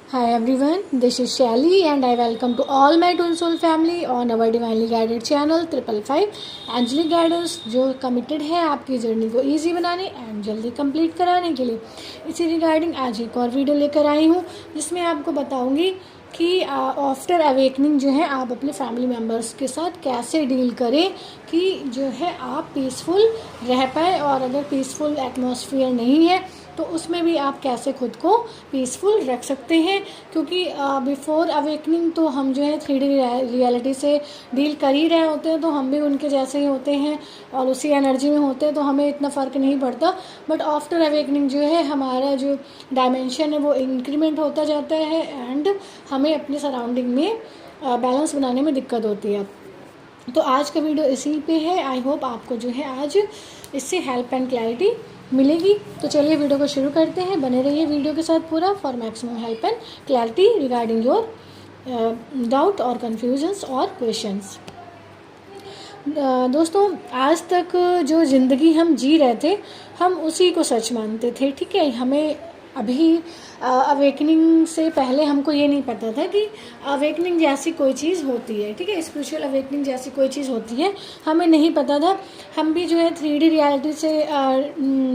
Hi everyone, this is Shelly and I welcome to all my Twin Soul family on our Divinely Guided channel 555 Angelic Guidance जो committed है आपकी journey को easy बनाने and जल्दी complete कराने के लिए। इसी रिगार्डिंग आज एक और वीडियो लेकर आई हूँ जिसमें आपको बताऊँगी कि आफ्टर अवेकनिंग जो है आप अपने फैमिली मेम्बर्स के साथ कैसे डील करें कि जो है आप पीसफुल रह पाए, और अगर पीसफुल एटमॉस्फेयर नहीं है तो उसमें भी आप कैसे खुद को पीसफुल रख सकते हैं। क्योंकि बिफोर अवेकनिंग तो हम जो है 3D रियलिटी से डील कर ही रहे होते हैं, तो हम भी उनके जैसे ही होते हैं और उसी एनर्जी में होते हैं, तो हमें इतना फ़र्क नहीं पड़ता। बट आफ्टर अवेकनिंग जो है हमारा जो डायमेंशन है वो इंक्रीमेंट होता जाता है एंड हमें अपने सराउंडिंग में बैलेंस बनाने में दिक्कत होती है। तो आज का वीडियो इसी पे है। आई होप आपको जो है आज इससे हेल्प एंड क्लैरिटी मिलेगी। तो चलिए वीडियो को शुरू करते हैं, बने रहिए वीडियो के साथ पूरा for maximum help and clarity regarding your doubt और कन्फ्यूजन्स और क्वेश्चंस। दोस्तों, आज तक जो ज़िंदगी हम जी रहे थे हम उसी को सच मानते थे, ठीक है। हमें अभी अवेकनिंग से पहले हमको ये नहीं पता था कि अवेकनिंग जैसी कोई चीज़ होती है, ठीक है। स्पिरिचुअल अवेकनिंग जैसी कोई चीज़ होती है हमें नहीं पता था। हम भी जो है 3D रियलिटी से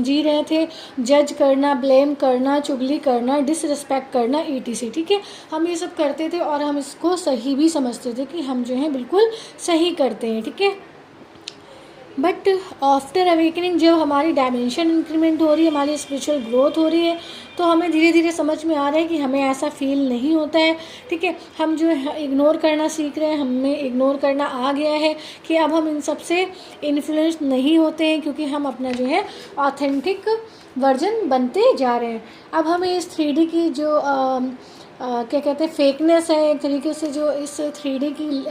जी रहे थे, जज करना, ब्लेम करना, चुगली करना, डिसरिस्पेक्ट करना, ETC, ठीक है। हम ये सब करते थे और हम इसको सही भी समझते थे कि हम जो है बिल्कुल सही करते हैं, ठीक है। बट आफ्टर अवेकनिंग जब हमारी डायमेंशन इंक्रीमेंट हो रही है, हमारी स्पिरिचुअल ग्रोथ हो रही है, तो हमें धीरे धीरे समझ में आ रहा है कि हमें ऐसा फील नहीं होता है, ठीक है। हम जो है इग्नोर करना सीख रहे हैं, हमें इग्नोर करना आ गया है कि अब हम इन सब से इन्फ्लुएंस नहीं होते हैं, क्योंकि हम अपना जो है ऑथेंटिक वर्जन बनते जा रहे हैं। अब हमें इस 3D की जो क्या कहते हैं फेकनेस है, एक तरीके से जो इस 3D की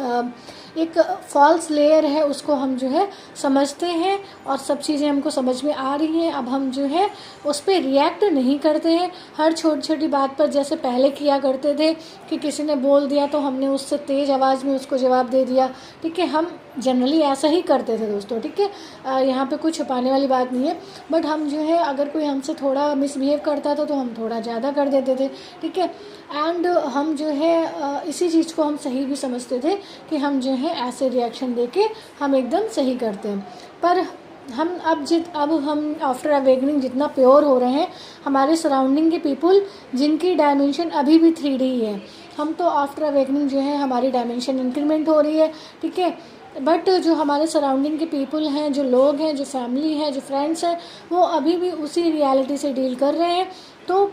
एक फॉल्स लेयर है उसको हम जो है समझते हैं और सब चीज़ें हमको समझ में आ रही हैं। अब हम जो है उस पर रिएक्ट नहीं करते हैं हर छोटी छोटी बात पर, जैसे पहले किया करते थे कि किसी ने बोल दिया तो हमने उससे तेज़ आवाज़ में उसको जवाब दे दिया, ठीक है। हम जनरली ऐसा ही करते थे दोस्तों, ठीक है। यहाँ पे कुछ छुपाने वाली बात नहीं है। बट हम जो है अगर कोई हमसे थोड़ा मिसबिहेव करता था तो हम थोड़ा ज़्यादा कर देते थे, ठीक है। एंड हम जो है इसी चीज़ को हम सही भी समझते थे कि हम जो है ऐसे रिएक्शन देके हम एकदम सही करते हैं। पर अब हम आफ्टर अवेकनिंग जितना प्योर हो रहे हैं, हमारे सराउंडिंग के पीपल जिनकी डायमेंशन अभी भी 3D ही है, हम तो आफ्टर अवेकनिंग जो है हमारी डायमेंशन इंक्रीमेंट हो रही है, ठीक है। बट जो हमारे सराउंडिंग के पीपल हैं, जो लोग हैं, जो फैमिली है, जो फ्रेंड्स हैं, वो अभी भी उसी रियलिटी से डील कर रहे हैं। तो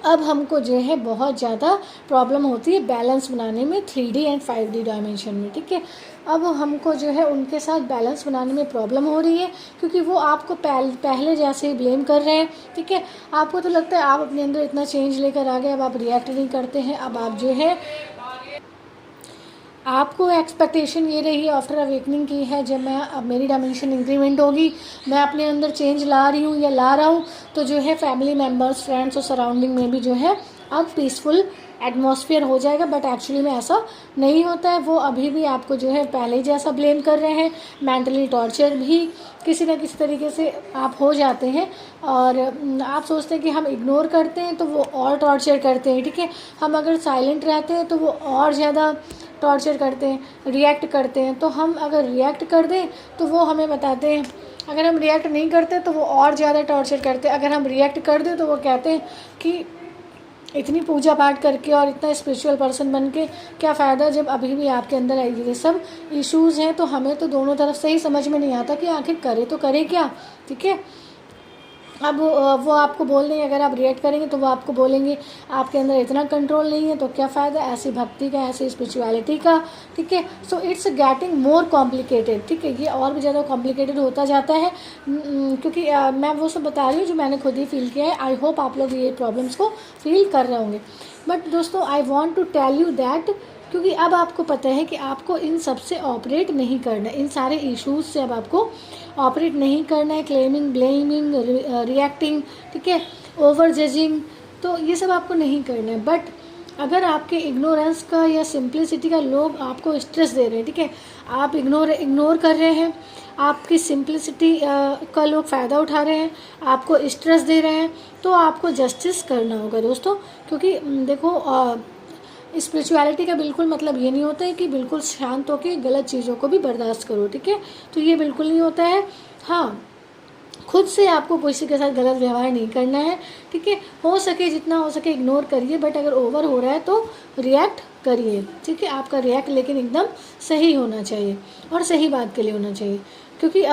अब हमको जो है बहुत ज़्यादा प्रॉब्लम होती है बैलेंस बनाने में 3D एंड 5D डायमेंशन में, ठीक है। अब हमको जो है उनके साथ बैलेंस बनाने में प्रॉब्लम हो रही है क्योंकि वो आपको पहले जैसे ही ब्लेम कर रहे हैं, ठीक है। आपको तो लगता है आप अपने अंदर इतना चेंज लेकर आ गए, अब आप रिएक्ट नहीं करते हैं। अब आप जो है आपको एक्सपेक्टेशन ये रही आफ्टर अवेकनिंग की है, जब मैं अब मेरी डायमेंशन इंक्रीमेंट होगी, मैं अपने अंदर चेंज ला रही हूँ या ला रहा हूँ, तो जो है फैमिली मेम्बर्स, फ्रेंड्स और सराउंडिंग में भी जो है अब पीसफुल एटमॉस्फेयर हो जाएगा। बट एक्चुअली में ऐसा नहीं होता है। वो अभी भी आपको जो है पहले जैसा ब्लेम कर रहे हैं। मेंटली टॉर्चर भी किसी न किसी तरीके से आप हो जाते हैं और आप सोचते हैं कि हम इग्नोर करते हैं तो वो और टॉर्चर करते हैं, ठीक है। हम अगर साइलेंट रहते हैं तो वो और ज़्यादा टॉर्चर करते हैं, रिएक्ट करते हैं। तो हम अगर रिएक्ट कर दें तो वो हमें बताते हैं, अगर हम रिएक्ट नहीं करते तो वो और ज़्यादा टॉर्चर करते हैं। अगर हम रिएक्ट कर दें तो वो कहते हैं कि इतनी पूजा पाठ करके और इतना स्पिरिचुअल पर्सन बन के क्या फ़ायदा जब अभी भी आपके अंदर ये सब इश्यूज़ हैं। तो हमें तो दोनों तरफ से ही समझ में नहीं आता कि आखिर करे तो करे क्या, ठीक है। अब वो आपको बोल देंगे, अगर आप रिएक्ट करेंगे तो वो आपको बोलेंगे आपके अंदर इतना कंट्रोल नहीं है तो क्या फ़ायदा ऐसी भक्ति का, ऐसी स्पिरिचुअलिटी का, ठीक है। So it's getting more complicated, ठीक है। ये और भी ज़्यादा कॉम्प्लिकेटेड होता जाता है क्योंकि मैं वो सब बता रही हूँ जो मैंने खुद ही फील किया है। आई होप आप लोग ये प्रॉब्लम्स को फील कर रहे होंगे। बट दोस्तों, I want to tell you that क्योंकि अब आपको पता है कि आपको इन सब से ऑपरेट नहीं करना है, इन सारे इश्यूज़ से अब आपको ऑपरेट नहीं करना है। क्लेमिंग, ब्लेमिंग, रिएक्टिंग, ठीक है, ओवर जजिंग, तो ये सब आपको नहीं करना है। बट अगर आपके इग्नोरेंस का या सिंप्लिसिटी का लोग आपको स्ट्रेस दे रहे हैं, ठीक है, आप इग्नोर कर रहे हैं, आपकी सिंप्लिसिटी का लोग फ़ायदा उठा रहे हैं, आपको स्ट्रेस दे रहे हैं, तो आपको जस्टिस करना होगा दोस्तों। क्योंकि देखो स्पिरिचुअलिटी का बिल्कुल मतलब ये नहीं होता है कि बिल्कुल शांत होकर गलत चीज़ों को भी बर्दाश्त करो, ठीक है, तो ये बिल्कुल नहीं होता है। हाँ, खुद से आपको किसी के साथ गलत व्यवहार नहीं करना है, ठीक है, हो सके जितना हो सके इग्नोर करिए, बट अगर ओवर हो रहा है तो रिएक्ट करिए, ठीक है, आपका रिएक्ट लेकिन एकदम सही होना चाहिए और सही बात के लिए होना चाहिए। क्योंकि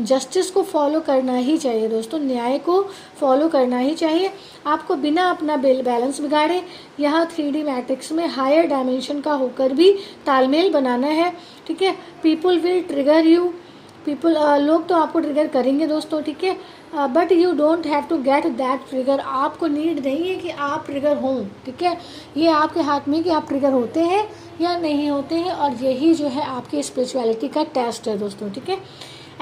जस्टिस को फॉलो करना ही चाहिए दोस्तों, न्याय को फॉलो करना ही चाहिए। आपको बिना अपना बैलेंस बिगाड़े यहाँ 3D मैट्रिक्स में हायर डायमेंशन का होकर भी तालमेल बनाना है, ठीक है। पीपल विल ट्रिगर यू, लोग तो आपको ट्रिगर करेंगे दोस्तों, ठीक है, but you don't have to get that trigger. आपको नीड नहीं है कि आप ट्रिगर हों, ठीक है, ये आपके हाथ में कि आप ट्रिगर होते हैं या नहीं होते हैं, और यही जो है आपकी स्पिरिचुअलिटी का टेस्ट है दोस्तों, ठीक है।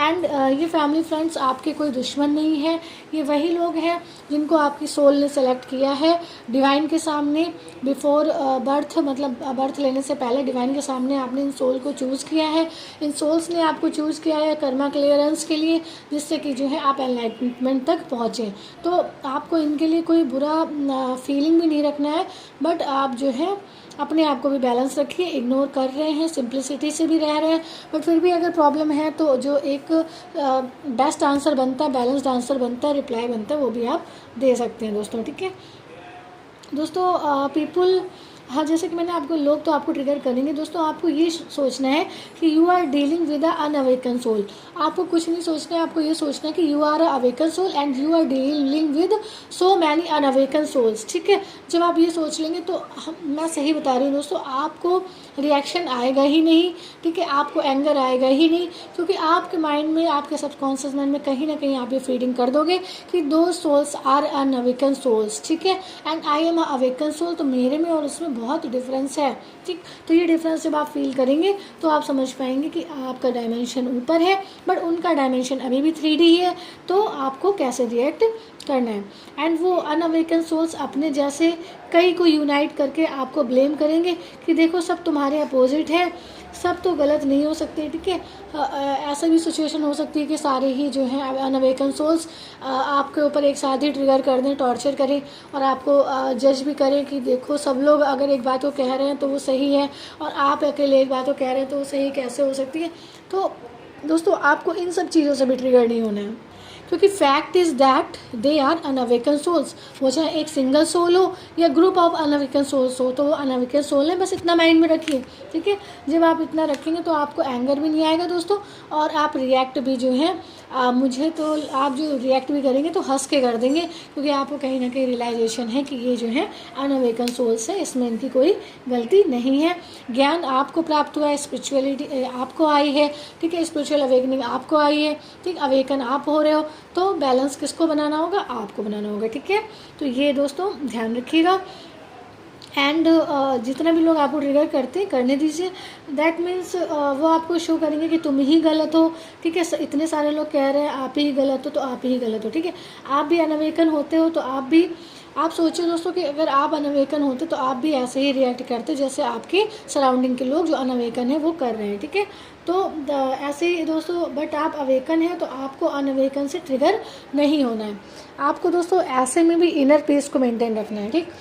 एंड ये फैमिली फ्रेंड्स आपके कोई दुश्मन नहीं है, ये वही लोग हैं जिनको आपकी सोल ने सेलेक्ट किया है डिवाइन के सामने बिफोर बर्थ, मतलब बर्थ लेने से पहले डिवाइन के सामने आपने इन सोल को चूज़ किया है, इन सोल्स ने आपको चूज़ किया है कर्मा क्लियरेंस के लिए, जिससे कि जो है आप एनलाइटमेंट तक पहुँचें। तो आपको इनके लिए कोई बुरा फीलिंग भी नहीं रखना है, बट आप जो है अपने आप को भी बैलेंस रखिए। इग्नोर कर रहे हैं, सिंप्लिसिटी से भी रह रहे हैं, बट फिर भी अगर प्रॉब्लम है तो जो एक बेस्ट आंसर बनता है, बैलेंस्ड आंसर बनता है, रिप्लाई बनता है, वो भी आप दे सकते हैं दोस्तों, ठीक है दोस्तों। पीपल, हाँ, जैसे कि मैंने आपको, लोग तो आपको ट्रिगर करेंगे दोस्तों, आपको ये सोचना है कि you are dealing with a unawakened soul. आपको कुछ नहीं सोचना है, आपको ये सोचना है कि you are a awaken soul and you are dealing with so many unawakened souls, ठीक है। जब आप ये सोच लेंगे तो मैं सही बता रही हूँ दोस्तों, आपको रिएक्शन आएगा ही नहीं, ठीक है, आपको एंगर आएगा ही नहीं, क्योंकि आपके माइंड में, आपके सबकॉन्शियस माइंड में कहीं ना कहीं आप ये फीडिंग कर दोगे कि दो सोल्स आर अनअवेकन सोल्स, ठीक है, and I am a awaken soul, तो मेरे में और उसमें बहुत डिफरेंस है, ठीक। तो ये डिफरेंस जब आप फील करेंगे तो आप समझ पाएंगे कि आपका डायमेंशन ऊपर है बट उनका डायमेंशन अभी भी 3D है, तो आपको कैसे रिएक्ट करना है। एंड वो अनअवेकन सोल्स अपने जैसे कई को यूनाइट करके आपको ब्लेम करेंगे कि देखो सब तुम्हारे अपोजिट है, सब तो गलत नहीं हो सकते, ठीक है। ऐसा भी सिचुएशन हो सकती है कि सारे ही जो हैं अनअवेकन सोल्स आपके ऊपर एक साथ ही ट्रिगर कर दें, टॉर्चर करें और आपको जज भी करें कि देखो सब लोग अगर एक बात को कह रहे हैं तो वो सही है और आप अकेले एक बात को कह रहे हैं तो वो सही कैसे हो सकती है। तो दोस्तों आपको इन सब चीज़ों से भी ट्रिगर नहीं होना है, क्योंकि fact is that they are unawakened souls. वो चाहे एक सिंगल सोल हो या ग्रुप ऑफ अनअवेकन सोल्स हो, तो वो अनअवेकन सोल है, बस इतना माइंड में रखिए, ठीक है। जब आप इतना रखेंगे तो आपको एंगर भी नहीं आएगा दोस्तों, और आप रिएक्ट भी जो है मुझे तो आप जो रिएक्ट भी करेंगे तो हंस के कर देंगे, क्योंकि आपको कहीं ना कहीं रियलाइजेशन है कि ये जो है अनअवेकन सोल्स है, इसमें इनकी कोई गलती नहीं है। ज्ञान आपको प्राप्त हुआ है, स्पिरिचुअलिटी आपको आई है, ठीक है, स्पिरिचुअल अवेकनिंग आपको आई है, ठीक, अवेकन आप हो रहे हो, तो बैलेंस किसको बनाना होगा, आपको बनाना होगा, ठीक है। तो ये दोस्तों ध्यान रखिएगा। एंड जितना भी लोग आपको ट्रिगर करते हैं करने दीजिए, दैट मीन्स वो आपको शो करेंगे कि तुम ही गलत हो, ठीक है। इतने सारे लोग कह रहे हैं आप ही गलत हो, तो आप ही गलत हो, ठीक है। आप भी अनअवेकन होते हो तो आप सोचिए दोस्तों कि अगर आप अनअवेकन होते तो आप भी ऐसे ही रिएक्ट करते जैसे आपके सराउंडिंग के लोग जो अनअवेकन है वो कर रहे हैं, ठीक है। तो ऐसे ही दोस्तों, बट आप अवेकन हैं तो आपको अनअवेकन से ट्रिगर नहीं होना है। आपको दोस्तों ऐसे में भी इनर पीस को मेंटेन रखना है, ठीक।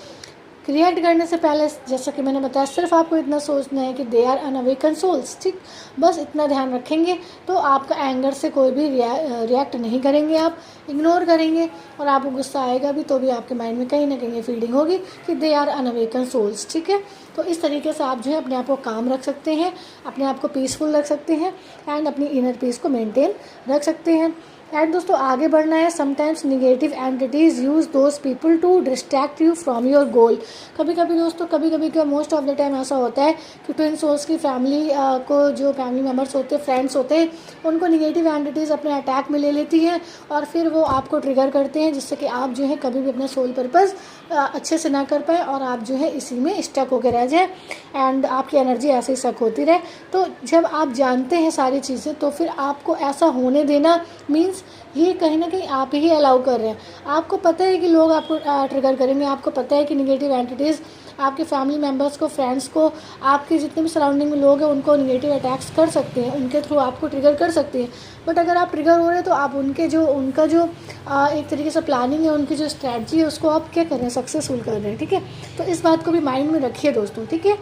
रिएक्ट करने से पहले जैसा कि मैंने बताया, सिर्फ आपको इतना सोचना है कि दे आर अनअवेकन सोल्स, ठीक, बस इतना ध्यान रखेंगे तो आपका एंगर से कोई भी रिएक्ट नहीं करेंगे, आप इग्नोर करेंगे और आपको गुस्सा आएगा भी तो भी आपके माइंड में कहीं ना कहीं फीलिंग होगी कि दे आर अनअवेकन सोल्स, ठीक है। तो इस तरीके से आप जो है अपने आप को काम रख सकते हैं, अपने आप को पीसफुल रख सकते हैं एंड अपनी इनर पीस को मेंटेन रख सकते हैं। एंड दोस्तों आगे बढ़ना है। Sometimes negative entities use those people to distract you from your goal. कभी कभी दोस्तों, कभी कभी क्या मोस्ट ऑफ द टाइम ऐसा होता है कि ट्विन सोल्स की फैमिली को, जो फैमिली मेम्बर्स होते हैं, फ्रेंड्स होते हैं, उनको निगेटिव एंटिटीज़ अपने अटैक में ले लेती हैं और फिर वो आपको ट्रिगर करते हैं, जिससे कि आप जो है कभी भी अपना सोल पर्पज़ अच्छे से ना कर पाए और आप जो है इसी में स्टक होकर रह जाए एंड आपकी एनर्जी ऐसे ही स्टक होती रहे। तो जब आप जानते हैं सारी चीज़ें तो फिर आपको ऐसा होने देना मीन्स मीन्स ये कहीं ना कहीं आप ही अलाउ कर रहे हैं। आपको पता है कि लोग आपको ट्रिगर करेंगे, आपको पता है कि निगेटिव एंटिटीज़ आपके फैमिली मेम्बर्स को, फ्रेंड्स को, आपके जितने भी सराउंडिंग में लोग हैं उनको निगेटिव अटैक्स कर सकते हैं, उनके थ्रू आपको ट्रिगर कर सकते हैं। बट अगर आप ट्रिगर हो रहे हैं तो आप उनका जो एक तरीके से प्लानिंग है, उनकी जो स्ट्रैटी है, उसको आप क्या कर रहे हैं, सक्सेसफुल कर रहे हैं। ठीक है, तो इस बात को भी माइंड में रखिए दोस्तों। ठीक है,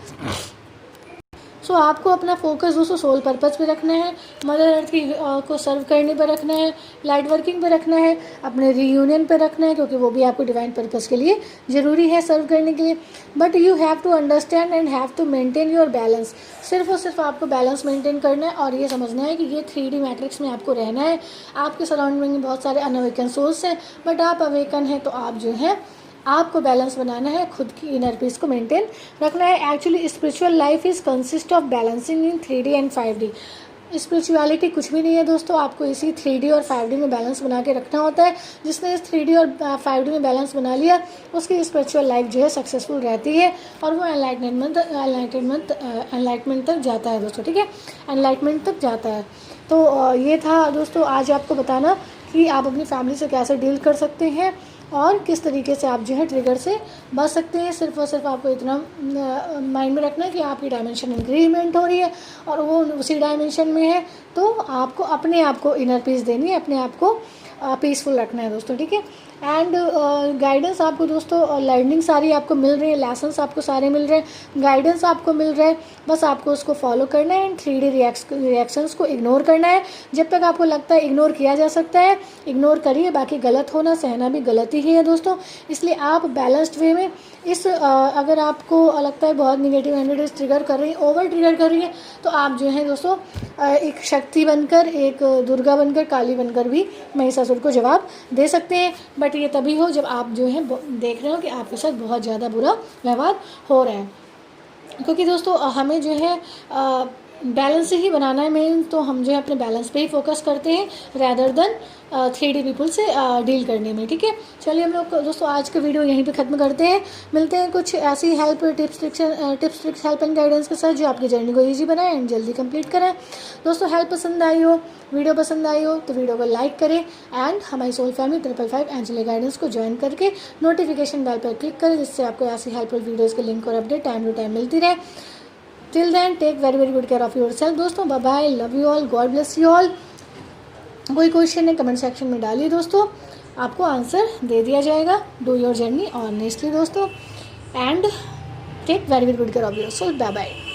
सो आपको अपना फोकस दोस्तों सोल पर्पस पे रखना है, मदर अर्थ की को सर्व करने पे रखना है, लाइट वर्किंग पे रखना है, अपने रीयूनियन पे रखना है, क्योंकि वो भी आपको डिवाइन पर्पस के लिए ज़रूरी है सर्व करने के लिए। But you have to understand and have to maintain your balance. सिर्फ और सिर्फ आपको बैलेंस मेंटेन करना है और ये समझना है कि ये 3D मैट्रिक्स में आपको रहना है। आपके सराउंडिंग में बहुत सारे अनअवेकन सोल्स हैं, बट आप अवेकन हैं, तो आप जो है आपको बैलेंस बनाना है, खुद की इनर पीस को मेंटेन रखना है। Actually spiritual life is consist of balancing in 3D and 5D। Spirituality कुछ भी नहीं है दोस्तों, आपको इसी 3D और 5D में बैलेंस बना के रखना होता है। जिसने इस 3D और 5D में बैलेंस बना लिया, उसकी स्पिरिचुअल लाइफ जो है सक्सेसफुल रहती है और वो एनलाइटमेंट तक जाता है दोस्तों। ठीक है, एनलाइटमेंट तक जाता है। तो ये था दोस्तों आज आपको बताना कि आप अपनी फैमिली से कैसे डील कर सकते हैं और किस तरीके से आप जो है ट्रिगर से बच सकते हैं। सिर्फ और सिर्फ आपको इतना माइंड में रखना है कि आपकी डायमेंशन इंक्रीजमेंट हो रही है और वो उसी डायमेंशन में है, तो आपको अपने आप को इनर पीस देनी है, अपने आप को पीसफुल रखना है दोस्तों। ठीक है, एंड गाइडेंस आपको दोस्तों लर्निंग सारी आपको मिल रही है, लेसन्स आपको सारे मिल रहे हैं, गाइडेंस आपको मिल रहा है, बस आपको उसको फॉलो करना है एंड 3D रिएक्शंस को इग्नोर करना है। जब तक आपको लगता है इग्नोर किया जा सकता है, इग्नोर करिए। बाकी गलत होना सहना भी गलती ही है दोस्तों। इसलिए आप बैलेंस्ड वे में अगर आपको लगता है बहुत निगेटिव एनर्जीज ट्रिगर कर रही है, ओवर ट्रिगर कर रही है, तो आप जो है दोस्तों एक शक्ति बनकर, एक दुर्गा बनकर, काली बनकर भी महिषासुर को जवाब दे सकते हैं। बट ये तभी हो जब आप जो है देख रहे हो कि आपके साथ बहुत ज़्यादा बुरा व्यवहार हो रहा है। क्योंकि दोस्तों हमें जो है बैलेंस ही बनाना है मेन, तो हम जो है अपने बैलेंस पे ही फोकस करते हैं रैदर देन 3D पीपल से डील करने में। ठीक है, चलिए हम लोग दोस्तों आज का वीडियो यहीं पे ख़त्म करते हैं। मिलते हैं कुछ ऐसी help tips tricks help and guidance के साथ जो आपकी जर्नी को ईजी बनाए एंड जल्दी कंप्लीट करें। दोस्तों हेल्प पसंद आई हो, वीडियो पसंद आई हो तो वीडियो को लाइक करें एंड हमारी सोल फैमिली 555 एंजली गाइडेंस को ज्वाइन करके नोटिफिकेशन बेल पर क्लिक करें, जिससे आपको ऐसी हेल्पफुल वीडियोज़ के लिंक और अपडेट टाइम टू टाइम मिलती रहे। Till then take very very good care of your self दोस्तों। Bye bye, love you all, God bless you all. कोई क्वेश्चन है कमेंट सेक्शन में डालिए दोस्तों, आपको आंसर दे दिया जाएगा। डू योर जर्नी ऑनेस्टली दोस्तों and take very very good care of your self. Bye bye.